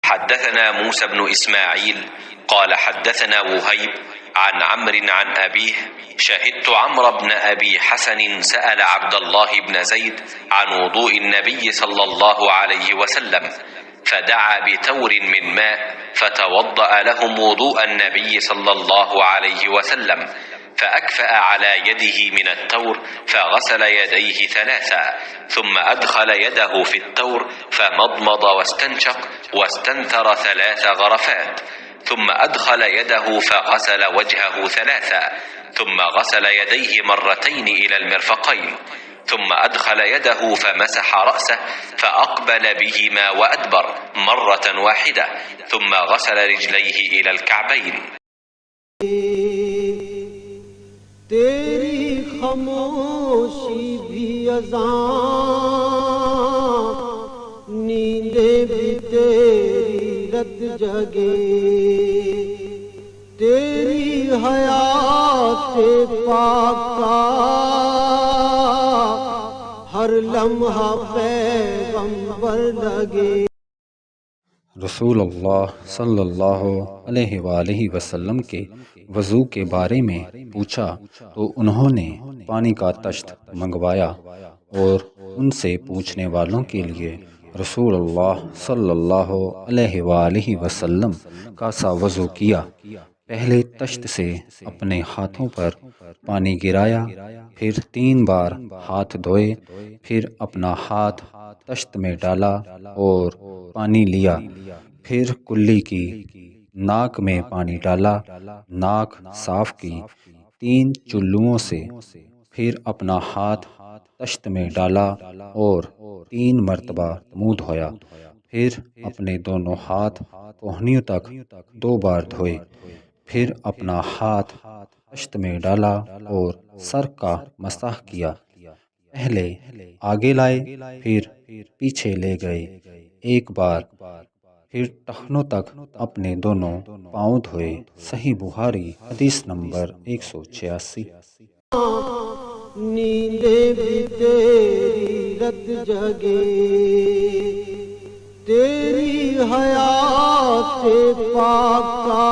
حدثنا موسى بن إسماعيل قال حدثنا وهيب عن عمرو عن أبيه شهدت عمرو بن أبي حسن سأل عبد الله بن زيد عن وضوء النبي صلى الله عليه وسلم فدعا بتور من ماء فتوضأ لهم وضوء النبي صلى الله عليه وسلم فأكفأ على يده من التور فغسل يديه ثلاثا ثم أدخل يده في التور فمضمض واستنشق واستنثر 3 غرفات ثم أدخل يده فغسل وجهه ثلاثا ثم غسل يديه مرتين إلى المرفقين ثم أدخل يده فمسح رأسه فأقبل بهما وأدبر مرة واحدة ثم غسل رجليه إلى الكعبين. تیری خاموشی بھی اذان نیندیں بھی تیری رت جگے تیری حیات پاک کا ہر لمحہ پیغمبر لگے. رسول اللہ صلی اللہ علیہ وآلہ وسلم کے وضو کے بارے میں پوچھا تو انہوں نے پانی کا تشت منگوایا اور ان سے پوچھنے والوں کے لیے رسول اللہ صلی اللہ علیہ وآلہ وسلم کا سا وضو کیا. پہلے تشت سے اپنے ہاتھوں پر پانی گرایا، پھر 3 بار ہاتھ دھوئے، پھر اپنا ہاتھ تشت میں ڈالا اور پانی لیا، پھر کلی کی، ناک میں پانی ڈالا، ناک صاف کی 3 چلوؤں سے، پھر اپنا ہاتھ تشت میں ڈالا اور 3 مرتبہ منہ دھویا، پھر اپنے دونوں ہاتھ کوہنیوں تک 2 بار دھوئے، پھر اپنا ہاتھ تشت میں ڈالا اور سر کا مسح کیا. پہلے آگے لائے، پھر پیچھے لے گئے 1 بار، پھر ٹخنوں تک اپنے دونوں پاؤں دھوئے. صحیح بخاری حدیث نمبر 186. نیندیں بھی تیری رت جگے تیری حیات پاک کا